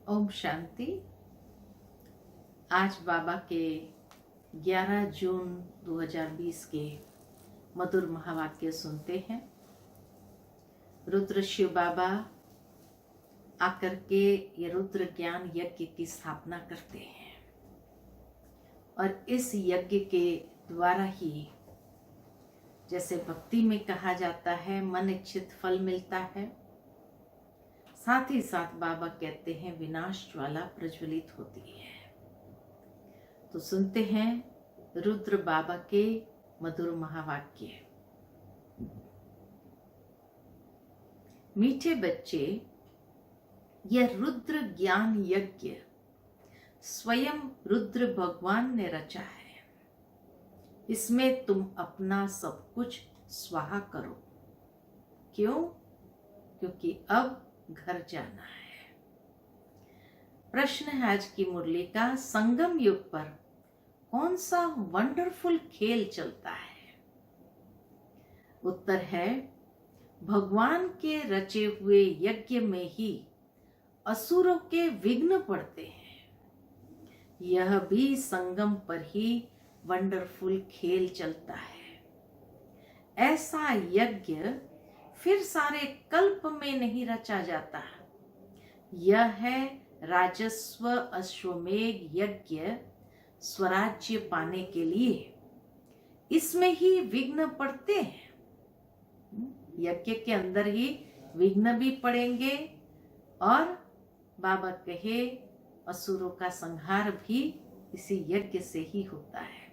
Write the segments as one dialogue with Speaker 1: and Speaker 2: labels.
Speaker 1: ओम शांति। आज बाबा के 11 जून 2020 के मधुर महावाक्य सुनते हैं। रुद्र शिव बाबा आकर के ये रुद्र ज्ञान यज्ञ की स्थापना करते हैं और इस यज्ञ के द्वारा ही, जैसे भक्ति में कहा जाता है, मन इच्छित फल मिलता है, साथ ही साथ बाबा कहते हैं विनाश ज्वाला प्रज्वलित होती है। तो सुनते हैं रुद्र बाबा के मधुर महावाक्य। मीठे बच्चे, यह रुद्र ज्ञान यज्ञ स्वयं रुद्र भगवान ने रचा है। इसमें तुम अपना सब कुछ स्वाहा करो। क्यों? क्योंकि अब घर जाना है। प्रश्न है आज की मुरली का, संगम युग पर कौन सा वंडरफुल खेल चलता है? उत्तर है, भगवान के रचे हुए यज्ञ में ही असुरों के विघ्न पड़ते हैं। यह भी संगम पर ही वंडरफुल खेल चलता है। ऐसा यज्ञ फिर सारे कल्प में नहीं रचा जाता। यह है राजस्व अश्वमेध यज्ञ स्वराज्य पाने के लिए। इसमें ही विघ्न पड़ते हैं। यज्ञ के अंदर ही विघ्न भी पड़ेंगे और बाबा कहे असुरों का संहार भी इसी यज्ञ से ही होता है।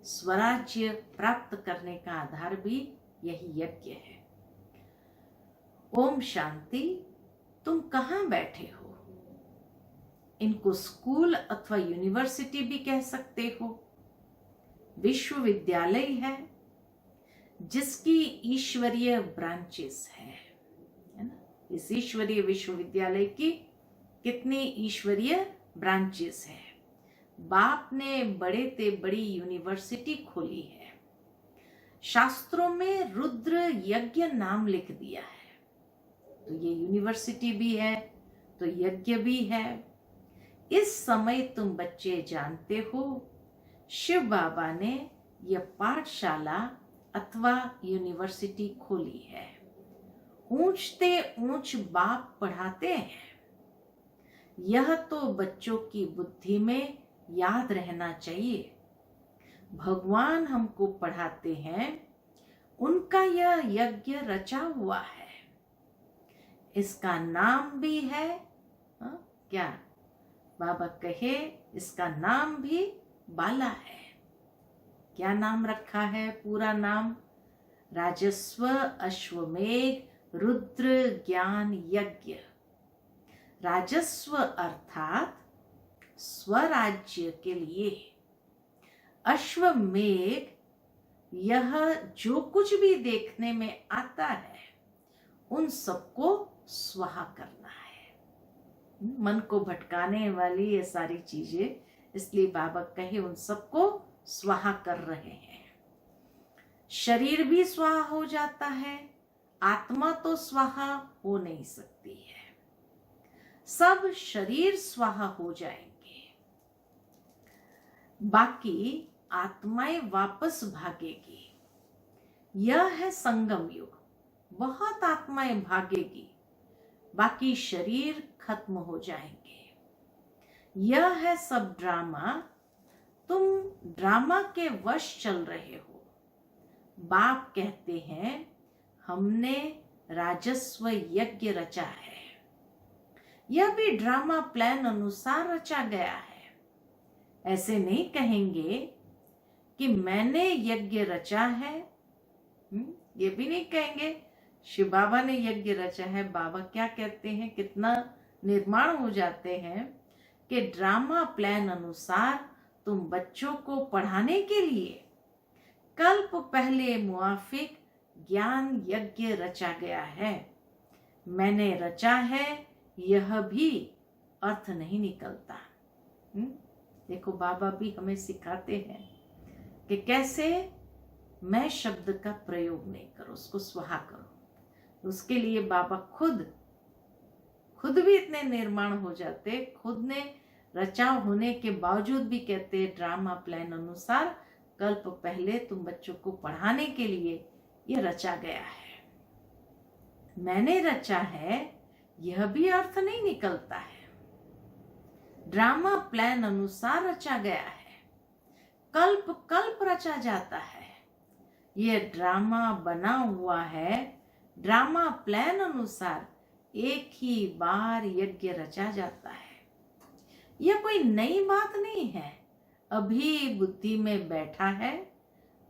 Speaker 1: स्वराज्य प्राप्त करने का आधार भी यही यज्ञ है। ओम शांति। तुम कहाँ बैठे हो? इनको स्कूल अथवा यूनिवर्सिटी भी कह सकते हो। विश्वविद्यालय है जिसकी ईश्वरीय ब्रांचेस है ना। इस ईश्वरीय विश्वविद्यालय की कितनी ईश्वरीय ब्रांचेस है। बाप ने बड़े ते बड़ी यूनिवर्सिटी खोली है। शास्त्रों में रुद्र यज्ञ नाम लिख दिया है। तो ये यूनिवर्सिटी भी है तो यज्ञ भी है। इस समय तुम बच्चे जानते हो, शिव बाबा ने यह पाठशाला अथवा यूनिवर्सिटी खोली है। ऊंचते ऊंच बाप पढ़ाते हैं। यह तो बच्चों की बुद्धि में याद रहना चाहिए। भगवान हमको पढ़ाते हैं, उनका यह यज्ञ रचा हुआ है। इसका नाम भी है क्या? बाबा कहे इसका नाम भी बाला है। क्या नाम रखा है? पूरा नाम राजस्व अश्वमेध रुद्र ज्ञान यज्ञ। राजस्व अर्थात स्वराज्य के लिए। अश्वमेध, यह जो कुछ भी देखने में आता है उन सबको स्वाहा करना है। मन को भटकाने वाली ये सारी चीजें, इसलिए बाबा कहे उन सबको स्वाहा कर रहे हैं। शरीर भी स्वाहा हो जाता है, आत्मा तो स्वाहा हो नहीं सकती है। सब शरीर स्वाहा हो जाएंगे, बाकी आत्माएं वापस भागेगी। यह है संगम युग। बहुत आत्माएं भागेगी, बाकी शरीर खत्म हो जाएंगे। यह है सब ड्रामा। तुम ड्रामा के वश चल रहे हो। बाप कहते हैं हमने राजस्व यज्ञ रचा है। यह भी ड्रामा प्लान अनुसार रचा गया है। ऐसे नहीं कहेंगे कि मैंने यज्ञ रचा है। ये भी नहीं कहेंगे शिव बाबा ने यज्ञ रचा है। बाबा क्या कहते हैं, कितना निर्माण हो जाते हैं कि ड्रामा प्लान अनुसार तुम बच्चों को पढ़ाने के लिए कल्प पहले मुआफिक ज्ञान यज्ञ रचा गया है। मैंने रचा है, यह भी अर्थ नहीं निकलता। देखो बाबा भी हमें सिखाते हैं कि कैसे मैं शब्द का प्रयोग नहीं करो, उसको स्वाहा करो। उसके लिए बाबा खुद खुद भी इतने निर्माण हो जाते, खुद ने रचाव होने के बावजूद भी कहते ड्रामा प्लान अनुसार कल्प पहले तुम बच्चों को पढ़ाने के लिए यह रचा गया है। मैंने रचा है यह भी अर्थ नहीं निकलता है। ड्रामा प्लान अनुसार रचा गया है, कल्प कल्प रचा जाता है। यह ड्रामा बना हुआ है, ड्रामा प्लान अनुसार एक ही बार यज्ञ रचा जाता है। यह कोई नई बात नहीं है, अभी बुद्धि में बैठा है।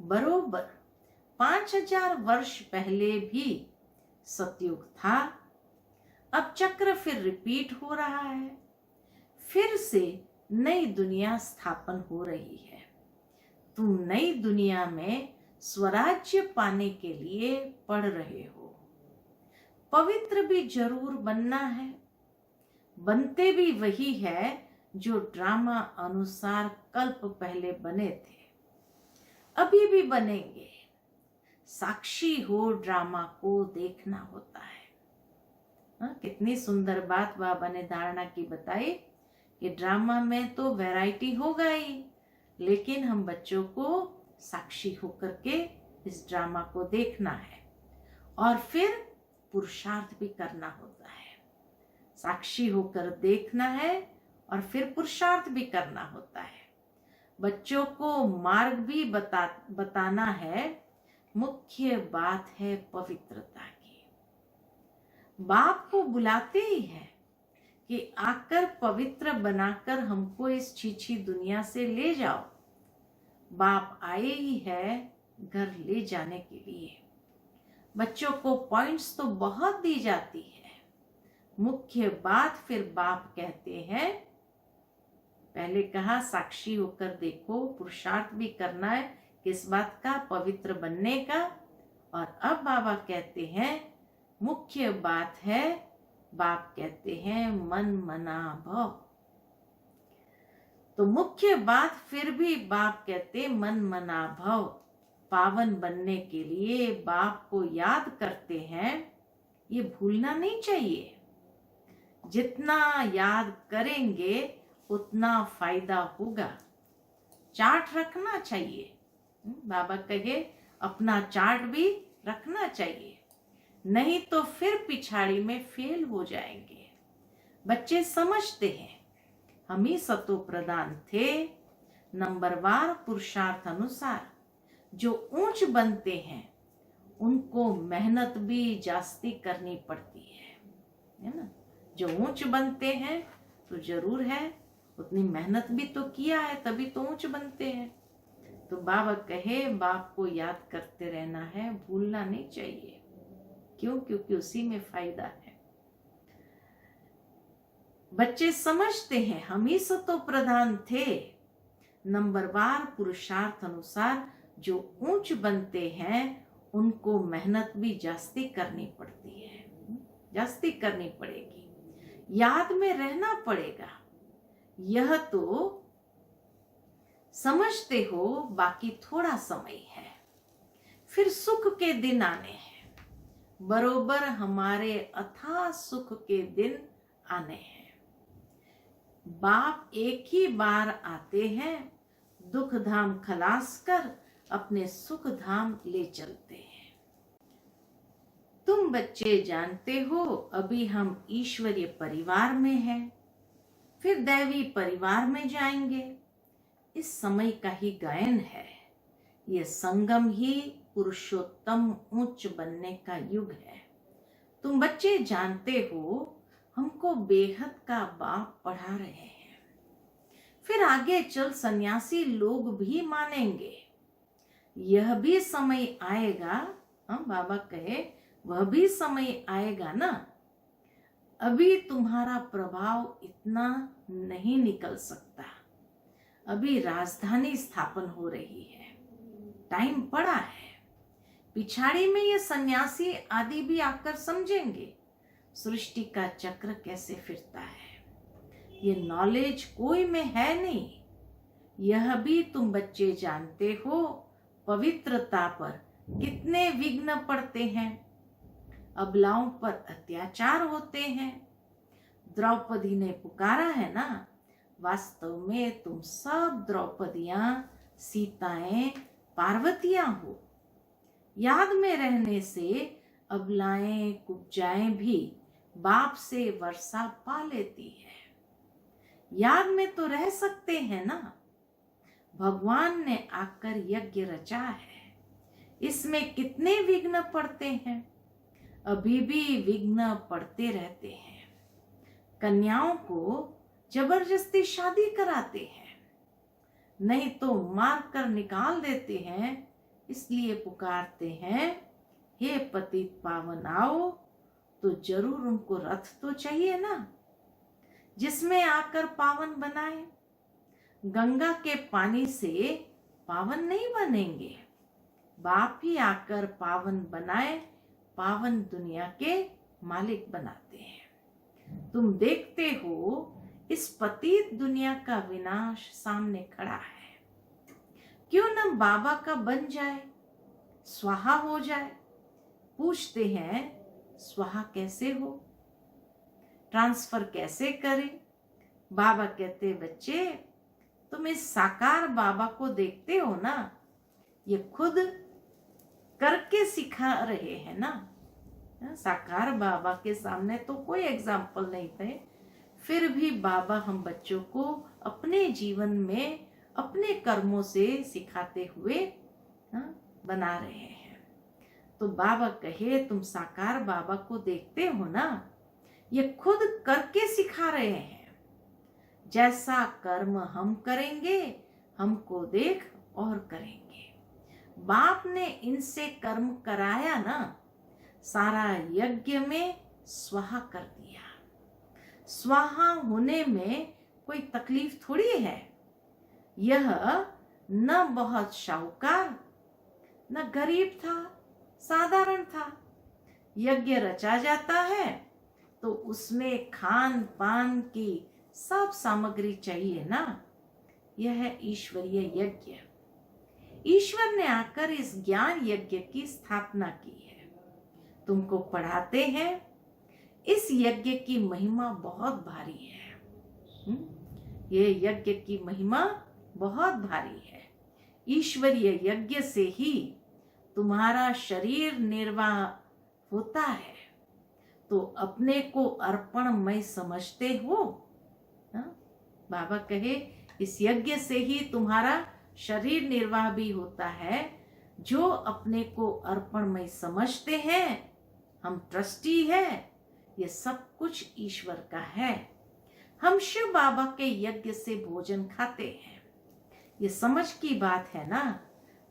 Speaker 1: बरोबर 5000 वर्ष पहले भी सतयुग था। अब चक्र फिर रिपीट हो रहा है, फिर से नई दुनिया स्थापन हो रही है। तुम नई दुनिया में स्वराज्य पाने के लिए पढ़ रहे हो। पवित्र भी जरूर बनना है, बनते भी वही है जो ड्रामा अनुसार कल्प पहले बने थे, अभी भी बनेंगे। साक्षी हो ड्रामा को देखना होता है। कितनी सुंदर बात बाबा ने धारणा की बताई कि ड्रामा में तो वैरायटी होगा ही, लेकिन हम बच्चों को साक्षी होकर के इस ड्रामा को देखना है और फिर पुरुषार्थ भी करना होता है। साक्षी होकर देखना है और फिर पुरुषार्थ भी करना होता है। बच्चों को मार्ग भी बताना है। मुख्य बात है पवित्रता की। बाप को बुलाते ही है कि आकर पवित्र बनाकर हमको इस छीछी दुनिया से ले जाओ। बाप आए ही है घर ले जाने के लिए। बच्चों को पॉइंट्स तो बहुत दी जाती है, मुख्य बात फिर बाप कहते हैं। पहले कहा साक्षी होकर देखो, पुरुषार्थ भी करना है किस बात का, पवित्र बनने का। और अब बाबा कहते हैं मुख्य बात है, बाप कहते हैं मन मना भव। तो मुख्य बात फिर भी बाप कहते मन मना भव। पावन बनने के लिए बाप को याद करते हैं, ये भूलना नहीं चाहिए। जितना याद करेंगे उतना फायदा होगा। चार्ट रखना चाहिए। बाबा कहे अपना चार्ट भी रखना चाहिए, नहीं तो फिर पिछाड़ी में फेल हो जाएंगे। बच्चे समझते हैं हम ही सतो प्रधान थे। नंबरवार पुरुषार्थ अनुसार जो ऊंच बनते हैं उनको मेहनत भी जास्ती करनी पड़ती है ना। जो ऊंच बनते हैं तो जरूर है उतनी मेहनत भी तो किया है, तभी तो ऊंच बनते हैं। तो बाबा कहे बाप को याद करते रहना है, भूलना नहीं चाहिए। क्यों? क्योंकि उसी में फायदा है। बच्चे समझते हैं हम ही सतो प्रधान थे। नंबरवार पुरुषार्थ अनुसार जो ऊंच बनते हैं उनको मेहनत भी जास्ती करनी पड़ती है, जास्ती करनी पड़ेगी, याद में रहना पड़ेगा। यह तो समझते हो, बाकी थोड़ा समय है, फिर सुख के दिन आने हैं। बरोबर हमारे अथाह सुख के दिन आने हैं। बाप एक ही बार आते हैं, दुख धाम खलास कर अपने सुख धाम ले चलते हैं। तुम बच्चे जानते हो अभी हम ईश्वरीय परिवार में हैं, फिर दैवी परिवार में जाएंगे। इस समय का ही गायन है। यह संगम ही पुरुषोत्तम उच्च बनने का युग है। तुम बच्चे जानते हो हमको बेहद का बाप पढ़ा रहे हैं। फिर आगे चल सन्यासी लोग भी मानेंगे। यह भी समय आएगा, हम बाबा कहे वह भी समय आएगा ना। अभी तुम्हारा प्रभाव इतना नहीं निकल सकता। अभी राजधानी स्थापन हो रही है, टाइम पड़ा है। पिछाड़ी में ये सन्यासी आदि भी आकर समझेंगे सृष्टि का चक्र कैसे फिरता है। ये नॉलेज कोई में है नहीं। यह भी तुम बच्चे जानते हो पवित्रता पर कितने विघ्न पड़ते हैं, अबलाओं पर अत्याचार होते हैं। द्रौपदी ने पुकारा है ना, वास्तव में तुम सब द्रौपदियां, सीताएं, पार्वतियां हो। याद में रहने से अबलाएं कुब्जाएं भी बाप से वर्षा पा लेती है। याद में तो रह सकते हैं ना, भगवान ने आकर यज्ञ रचा है। इसमें कितने विघ्न पड़ते हैं, अभी भी विघ्न पड़ते रहते हैं। कन्याओं को जबरदस्ती शादी कराते हैं, नहीं तो मार कर निकाल देते हैं। इसलिए पुकारते हैं, हे पतित पावन आओ। तो जरूर उनको रथ तो चाहिए ना, जिसमें आकर पावन बनाए। गंगा के पानी से पावन नहीं बनेंगे, बाप ही आकर पावन बनाए, पावन दुनिया के मालिक बनाते हैं। तुम देखते हो इस पतित दुनिया का विनाश सामने खड़ा है। क्यों न बाबा का बन जाए, स्वाहा हो जाए। पूछते हैं, स्वाहा कैसे हो, ट्रांसफर कैसे करें? बाबा कहते, बच्चे तुम इस साकार बाबा को देखते हो ना, ये खुद करके सिखा रहे हैं ना। साकार बाबा के सामने तो कोई एग्जाम्पल नहीं थे, फिर भी बाबा हम बच्चों को अपने जीवन में अपने कर्मों से सिखाते हुए बना रहे हैं। तो बाबा कहे, तुम साकार बाबा को देखते हो ना, ये खुद करके सिखा रहे हैं। जैसा कर्म हम करेंगे, हमको देख और करेंगे। बाप ने इनसे कर्म कराया ना, सारा यज्ञ में स्वाहा कर दिया। स्वाहा होने में कोई तकलीफ थोड़ी है। यह न बहुत शाहूकार न गरीब था, साधारण था। यज्ञ रचा जाता है तो उसमें खान पान की सब सामग्री चाहिए ना। यह है ईश्वरीय यज्ञ। ईश्वर ने आकर इस ज्ञान यज्ञ की स्थापना की है। तुमको पढ़ाते हैं। इस यज्ञ की महिमा बहुत भारी है। ये यज्ञ की महिमा बहुत भारी है। ईश्वरीय यज्ञ से ही तुम्हारा शरीर निर्वाह होता है। तो अपने को अर्पणमय समझते हो? बाबा कहे, इस यज्ञ से ही तुम्हारा शरीर निर्वाह भी होता है। जो अपने को अर्पणमय समझते हैं, हम ट्रस्टी है, ये सब कुछ ईश्वर का है। हम शिव बाबा के यज्ञ से भोजन खाते हैं। ये समझ की बात है ना।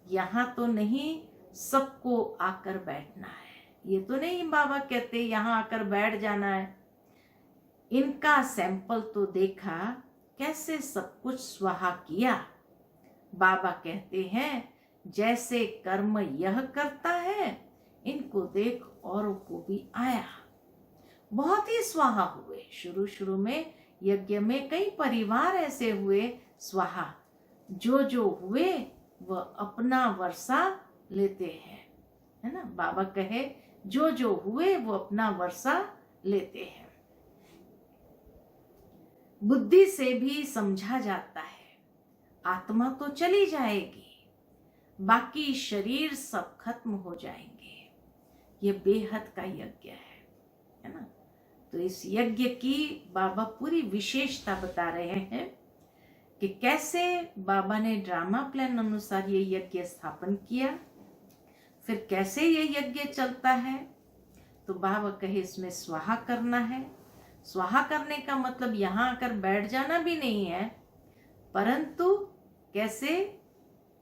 Speaker 1: यहाँ तो नहीं सबको आकर बैठना है। ये तो नहीं बाबा कहते यहाँ आकर बैठ जाना है। इनका सैंपल तो देखा, कैसे सब कुछ स्वाहा किया। बाबा कहते हैं, जैसे कर्म यह करता है, इनको देख औरों को भी आया। बहुत ही स्वाहा हुए। शुरू शुरू में यज्ञ में कई परिवार ऐसे हुए स्वाहा, जो हुए वह अपना वर्षा लेते हैं, है ना। बाबा कहे, जो हुए वो अपना वर्षा लेते हैं। बुद्धि से भी समझा जाता है, आत्मा तो चली जाएगी, बाकी शरीर सब खत्म हो जाएंगे। ये बेहद का यज्ञ है ना। तो इस यज्ञ की बाबा पूरी विशेषता बता रहे हैं कि कैसे बाबा ने ड्रामा प्लान अनुसार ये यज्ञ स्थापन किया, फिर कैसे ये यज्ञ चलता है। तो बाबा कहे, इसमें स्वाहा करना है। स्वाहा करने का मतलब यहाँ आकर बैठ जाना भी नहीं है, परंतु कैसे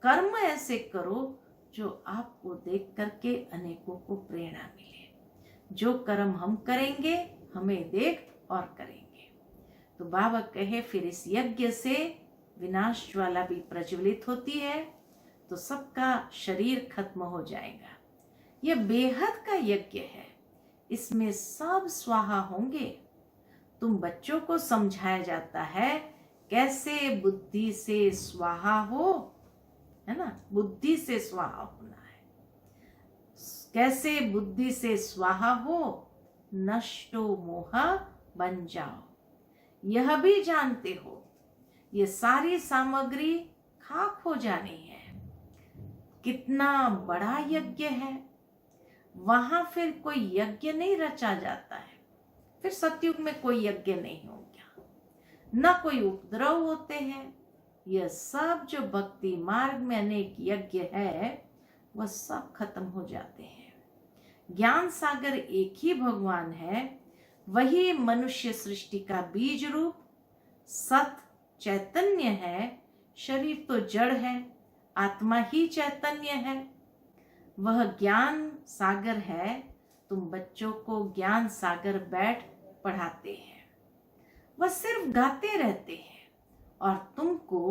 Speaker 1: कर्म ऐसे करो जो आपको देख करके अनेकों को प्रेरणा मिले। जो कर्म हम करेंगे, हमें देख और करेंगे। तो बाबा कहे, फिर इस यज्ञ से विनाश ज्वाला भी प्रज्वलित होती है, तो सबका शरीर खत्म हो जाएगा। यह बेहद का यज्ञ है, इसमें सब स्वाहा होंगे। तुम बच्चों को समझाया जाता है कैसे बुद्धि से स्वाहा हो, है ना। बुद्धि से स्वाहा होना है। कैसे बुद्धि से स्वाहा हो, नष्टो मोह बन जाओ। यह भी जानते हो ये सारी सामग्री खाक हो जानी है। कितना बड़ा यज्ञ है, वहां फिर कोई यज्ञ नहीं रचा जाता है। फिर सतयुग में कोई यज्ञ नहीं हो गया, न कोई उपद्रव होते हैं। यह सब जो भक्ति मार्ग में अनेक यज्ञ है वह सब खत्म हो जाते हैं। ज्ञान सागर एक ही भगवान है, वही मनुष्य सृष्टि का बीज रूप सत चैतन्य है। शरीर तो जड़ है, आत्मा ही चैतन्य है। वह ज्ञान सागर है। तुम बच्चों को ज्ञान सागर बैठ पढ़ाते हैं, वह सिर्फ गाते रहते हैं और तुमको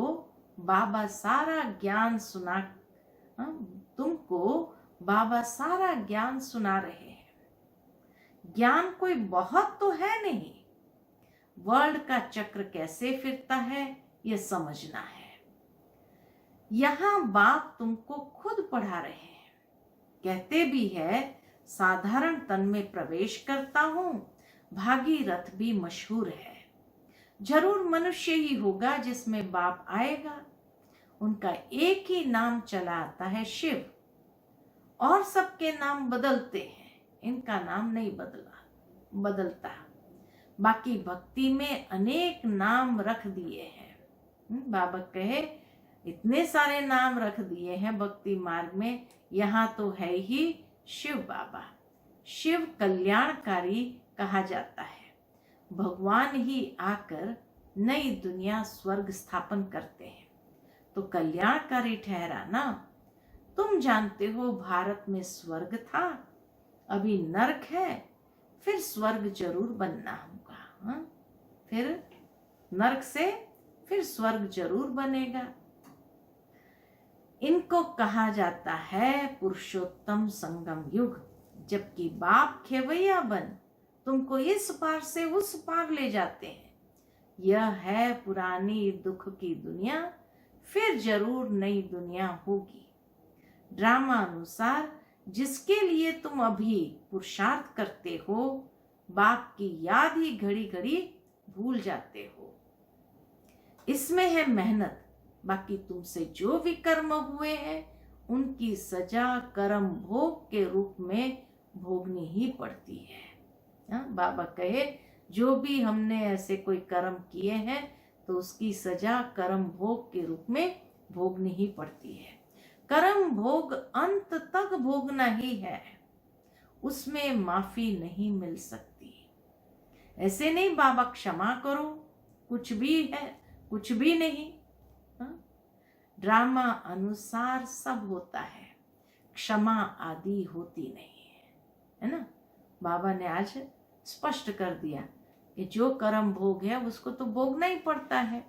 Speaker 1: बाबा सारा ज्ञान सुना रहे हैं। ज्ञान कोई बहुत तो है नहीं, वर्ल्ड का चक्र कैसे फिरता है यह समझना है। यहां बाप तुमको खुद पढ़ा रहे हैं। कहते भी है साधारण तन में प्रवेश करता हूं, भागीरथ भी मशहूर है। जरूर मनुष्य ही होगा जिसमें बाप आएगा। उनका एक ही नाम चला आता है शिव, और सबके नाम बदलते हैं, इनका नाम नहीं बदलता। बाकी भक्ति में अनेक नाम रख दिए हैं। बाबा कहे इतने सारे नाम रख दिए हैं भक्ति मार्ग में, यहाँ तो है ही शिव बाबा। शिव कल्याणकारी कहा जाता है। भगवान ही आकर नई दुनिया स्वर्ग स्थापन करते हैं, तो कल्याणकारी ठहरा ना। तुम जानते हो भारत में स्वर्ग था, अभी नरक है, फिर स्वर्ग जरूर बनना होगा। फिर नरक से फिर स्वर्ग जरूर बनेगा। इनको कहा जाता है पुरुषोत्तम संगम युग। जबकि बाप खेवैया बन तुमको इस पार से उस पार ले जाते हैं। यह है पुरानी दुख की दुनिया, फिर जरूर नई दुनिया होगी। ड्रामा अनुसार जिसके लिए तुम अभी पुरुषार्थ करते हो, बाप की याद ही घड़ी घड़ी भूल जाते हो। इसमें है मेहनत। बाकी तुमसे जो भी कर्म हुए हैं उनकी सजा कर्म भोग के रूप में भोगनी ही पड़ती है। बाबा कहे जो भी हमने ऐसे कोई कर्म किए हैं तो उसकी सजा कर्म भोग के रूप में भोगनी ही पड़ती है। कर्म भोग अंत तक भोगना ही है, उसमें माफी नहीं मिल सकती। ऐसे नहीं बाबा क्षमा करो, कुछ भी है कुछ भी नहीं। ड्रामा अनुसार सब होता है, क्षमा आदि होती नहीं है ना। बाबा ने आज स्पष्ट कर दिया कि जो कर्म भोग है उसको तो भोगना ही पड़ता है,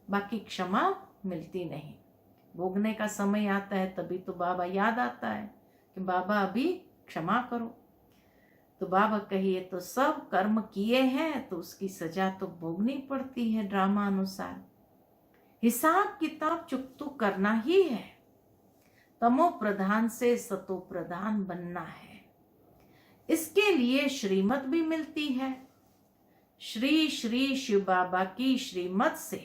Speaker 1: बाकी क्षमा मिलती नहीं। भोगने का समय आता है तभी तो बाबा याद आता है कि बाबा अभी क्षमा करो। तो बाबा कहिए तो सब कर्म किए हैं तो उसकी सजा तो भोगनी पड़ती है ड्रामा अनुसार। हिसाब किताब चुकतो करना ही है। तमो प्रधान से सतो प्रधान बनना है। इसके लिए श्रीमत भी मिलती है। श्री श्री शिव बाबा की श्रीमत से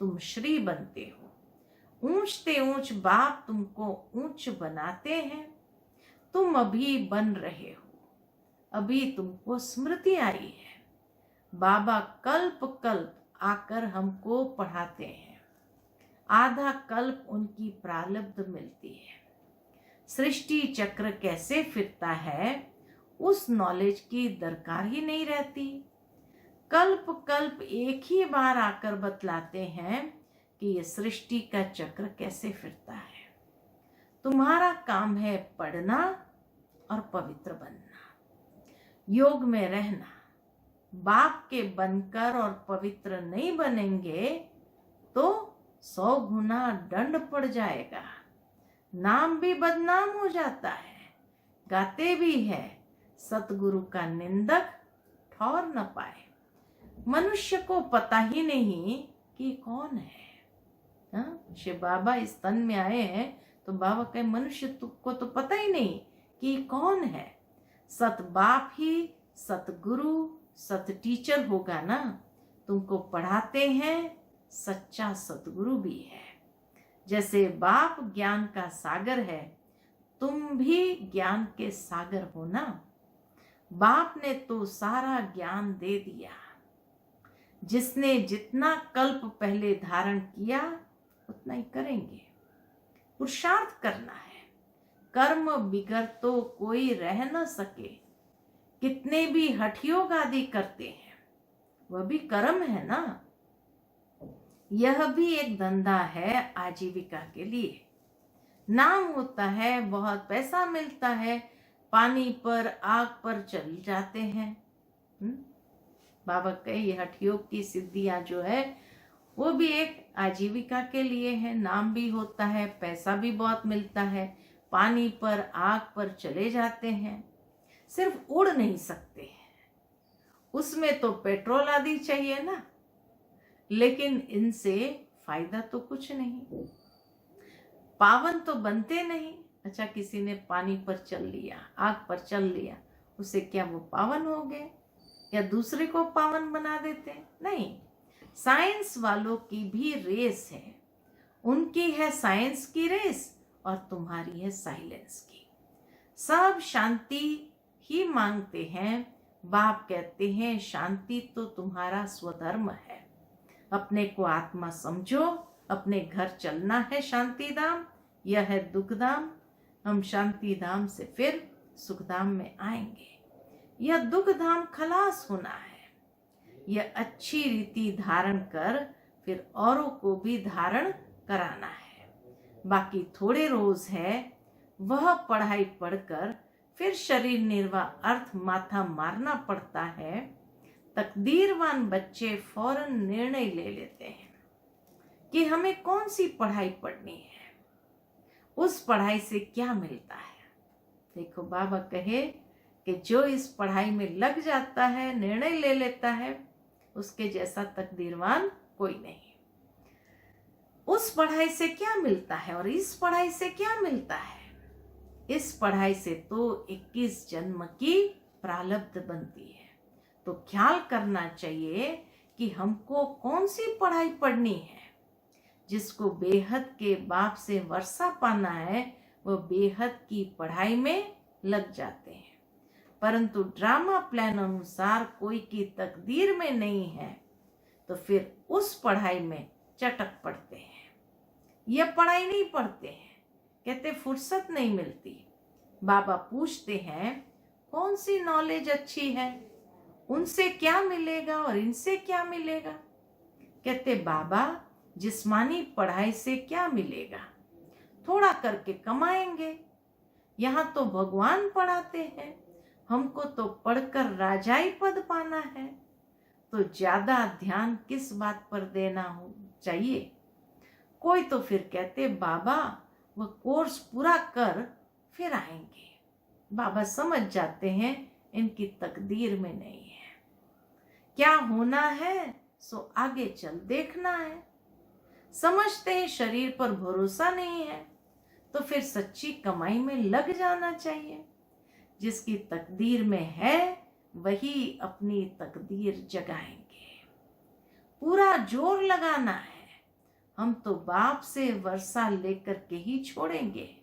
Speaker 1: तुम श्री बनते हो। ऊंचते ऊंच बाप तुमको ऊंच बनाते हैं। तुम अभी बन रहे हो, अभी तुमको स्मृति आई है। बाबा कल्प कल्प आकर हमको पढ़ाते हैं। आधा कल्प उनकी प्रारब्ध मिलती है। सृष्टि चक्र कैसे फिरता है उस नॉलेज की दरकार ही नहीं रहती। कल्प कल्प एक ही बार आकर बतलाते हैं कि ये सृष्टि का चक्र कैसे फिरता है। तुम्हारा काम है पढ़ना और पवित्र बनना, योग में रहना। बाप के बनकर और पवित्र नहीं बनेंगे तो 100 गुना दंड पड़ जाएगा, नाम भी बदनाम हो जाता है। गाते भी है सतगुरु का निंदक ठौर न पाए। मनुष्य को पता ही नहीं कि कौन है। शिव बाबा इस तन में आए हैं तो बाबा कहे मनुष्य को तो पता ही नहीं कि कौन है। सत बाप ही, सतगुरु, सत टीचर होगा ना, तुमको पढ़ाते हैं सच्चा सतगुरु भी है। जैसे बाप ज्ञान का सागर है, तुम भी ज्ञान के सागर हो ना। बाप ने तो सारा ज्ञान दे दिया। जिसने जितना कल्प पहले धारण किया उतना ही करेंगे। पुरुषार्थ करना है, कर्म बिगर तो कोई रह न सके। कितने भी हठ योग आदि करते हैं, वह भी कर्म है ना। यह भी एक धंधा है आजीविका के लिए। नाम होता है, बहुत पैसा मिलता है, पानी पर आग पर चल जाते हैं। बाबा कहे ये हठ योग की सिद्धियां जो है वो भी एक आजीविका के लिए है। नाम भी होता है, पैसा भी बहुत मिलता है, पानी पर आग पर चले जाते हैं। सिर्फ उड़ नहीं सकते हैं, उसमें तो पेट्रोल आदि चाहिए ना। लेकिन इनसे फायदा तो कुछ नहीं, पावन तो बनते नहीं। अच्छा, किसी ने पानी पर चल लिया, आग पर चल लिया, उसे क्या वो पावन हो गए या दूसरे को पावन बना देते? नहीं। साइंस वालों की भी रेस है, उनकी है साइंस की रेस और तुम्हारी है साइलेंस की। सब शांति ही मांगते हैं। बाप कहते हैं शांति तो तुम्हारा स्वधर्म है। अपने को आत्मा समझो, अपने घर चलना है शांति धाम, यह है दुख धाम। हम शांति धाम से फिर सुख धाम में आएंगे। यह दुख धाम खलास होना है। यह अच्छी रीति धारण कर फिर औरों को भी धारण कराना है। बाकी थोड़े रोज है, वह पढ़ाई पढ़कर फिर शरीर निर्वाह अर्थ माथा मारना पड़ता है। तकदीरवान बच्चे फौरन निर्णय ले लेते हैं कि हमें कौन सी पढ़ाई पढ़नी है, उस पढ़ाई से क्या मिलता है। देखो, बाबा कहे कि जो इस पढ़ाई में लग जाता है, निर्णय ले लेता है, उसके जैसा तकदीरवान कोई नहीं। उस पढ़ाई से क्या मिलता है और इस पढ़ाई से क्या मिलता है? इस पढ़ाई से तो 21 जन्म की प्रारब्ध बनती है। तो ख्याल करना चाहिए कि हमको कौन सी पढ़ाई पढ़नी है। जिसको बेहद के बाप से वर्षा पाना है, वो बेहद की पढ़ाई में लग जाते हैं। परंतु ड्रामा प्लान अनुसार कोई की तकदीर में नहीं है, तो फिर उस पढ़ाई में चटक पड़ते हैं। यह पढ़ाई नहीं पढ़ते हैं, कहते फुर्सत नहीं मिलती। बाबा पूछते हैं कौन सी नॉलेज अच्छी है, उनसे क्या मिलेगा और इनसे क्या मिलेगा? कहते बाबा जिस्मानी पढ़ाई से क्या मिलेगा, थोड़ा करके कमाएंगे। यहाँ तो भगवान पढ़ाते हैं, हमको तो पढ़कर राजाई पद पाना है। तो ज्यादा ध्यान किस बात पर देना हो चाहिए? कोई तो फिर कहते बाबा वह कोर्स पूरा कर फिर आएंगे। बाबा समझ जाते हैं इनकी तकदीर में नहीं है। क्या होना है सो आगे चल देखना है। समझते हैं शरीर पर भरोसा नहीं है, तो फिर सच्ची कमाई में लग जाना चाहिए। जिसकी तकदीर में है वही अपनी तकदीर जगाएंगे। पूरा जोर लगाना है। हम तो बाप से वर्षा लेकर के ही छोड़ेंगे।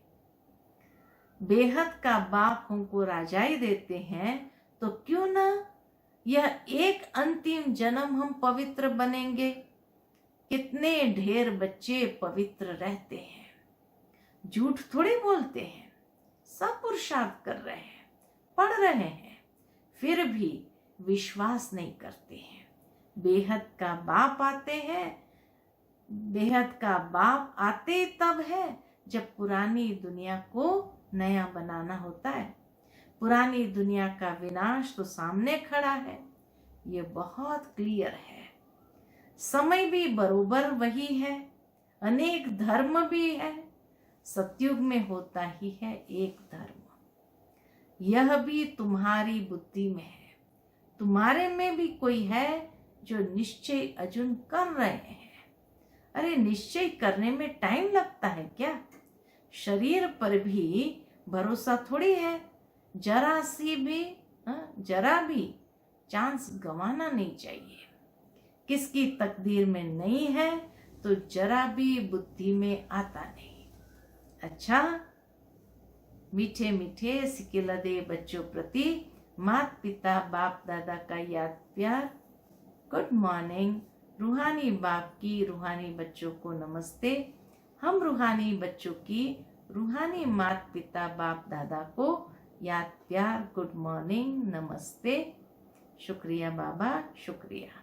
Speaker 1: बेहद का बाप हमको राजाई देते हैं, तो क्यों ना यह एक अंतिम जन्म हम पवित्र बनेंगे। कितने ढेर बच्चे पवित्र रहते हैं, झूठ थोड़ी बोलते हैं, सब पुरुषार्थ कर रहे हैं, पढ़ रहे हैं, फिर भी विश्वास नहीं करते हैं। बेहद का बाप आते हैं, बेहद का बाप आते तब है जब पुरानी दुनिया को नया बनाना होता है। पुरानी दुनिया का विनाश तो सामने खड़ा है, ये बहुत क्लियर है। समय भी बरोबर वही है, अनेक धर्म भी है, सतयुग में होता ही है एक धर्म। यह भी तुम्हारी बुद्धि में है, तुम्हारे में भी कोई है जो निश्चय अर्जुन कर रहे हैं। अरे निश्चय करने में टाइम लगता है क्या? शरीर पर भी भरोसा थोड़ी है, जरा भी चांस गंवाना नहीं चाहिए। किसकी तकदीर में नहीं है तो जरा भी बुद्धि में आता नहीं। अच्छा, मीठे मीठे सिकिलदे बच्चों प्रति माता पिता बाप दादा का याद प्यार। Good morning. रूहानी बाप की रूहानी बच्चों को नमस्ते। हम रूहानी बच्चों की रूहानी माता पिता बाप दादा को याद प्यार, गुड मॉर्निंग, नमस्ते। शुक्रिया बाबा, शुक्रिया।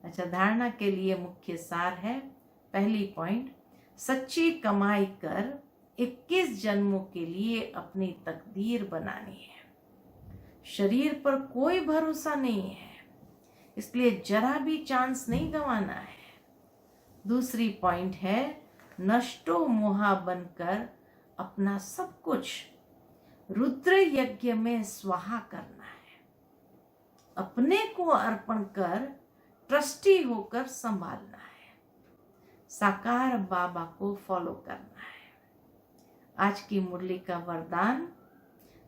Speaker 1: अच्छा, धारणा के लिए मुख्य सार है। पहली पॉइंट, सच्ची कमाई कर 21 जन्मों के लिए अपनी तकदीर बनानी है। शरीर पर कोई भरोसा नहीं है, इसलिए जरा भी चांस नहीं गंवाना है। दूसरी पॉइंट है, नष्टो मोहा बनकर अपना सब कुछ रुद्र यज्ञ में स्वाहा करना है। अपने को अर्पण कर ट्रस्टी होकर संभालना है। साकार बाबा को फॉलो करना है। आज की मुरली का वरदान,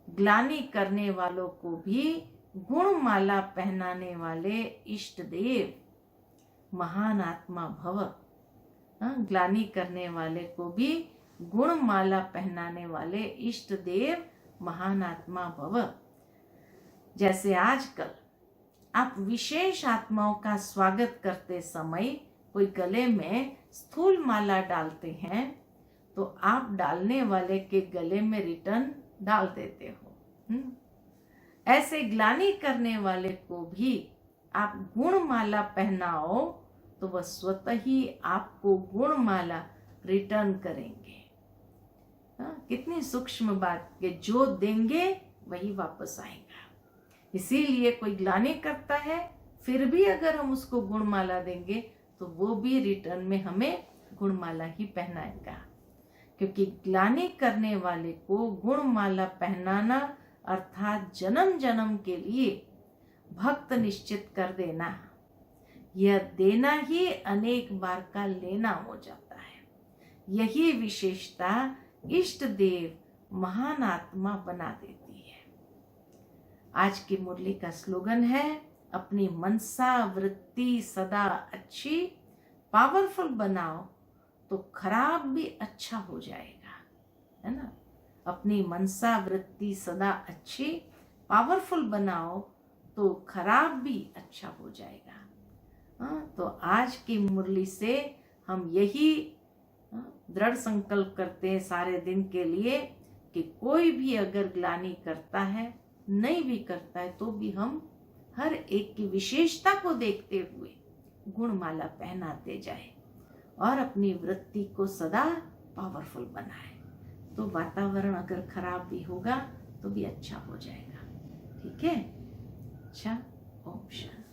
Speaker 1: ग्लानि करने वालों को भी गुणमाला पहनाने वाले इष्ट देव महान आत्मा भव। ग्लानि करने वाले को भी गुणमाला पहनाने वाले इष्ट देव महान आत्मा भव। जैसे आजकल आप विशेष आत्माओं का स्वागत करते समय कोई गले में स्थूल माला डालते हैं तो आप डालने वाले के गले में रिटर्न डाल देते हो। ऐसे ग्लानि करने वाले को भी आप गुणमाला पहनाओ तो वह स्वतः ही आपको गुणमाला रिटर्न करेंगे। कितनी सूक्ष्म बात कि जो देंगे वही वापस आएगा। इसीलिए कोई ग्लानि करता है फिर भी अगर हम उसको गुणमाला देंगे तो वो भी रिटर्न में हमें गुणमाला ही पहनाएगा। क्योंकि ग्लानि करने वाले को गुणमाला पहनाना अर्थात जन्म जन्म के लिए भक्त निश्चित कर देना, यह देना ही अनेक बार का लेना हो जाता है। यही विशेषता इष्ट देव महान आत्मा बना देती है। आज की मुरली का स्लोगन है, अपनी मनसा वृत्ति सदा अच्छी पावरफुल बनाओ तो खराब भी अच्छा हो जाएगा, है ना। अपनी मनसा वृत्ति सदा अच्छी पावरफुल बनाओ तो खराब भी अच्छा हो जाएगा। तो आज की मुरली से हम यही दृढ़ संकल्प करते हैं सारे दिन के लिए कि कोई भी अगर ग्लानि करता है, नहीं भी करता है, तो भी हम हर एक की विशेषता को देखते हुए गुणमाला पहनाते जाए और अपनी वृत्ति को सदा पावरफुल बनाए। तो वातावरण अगर खराब भी होगा तो भी अच्छा हो जाएगा। ठीक है। अच्छा, ओम शांति।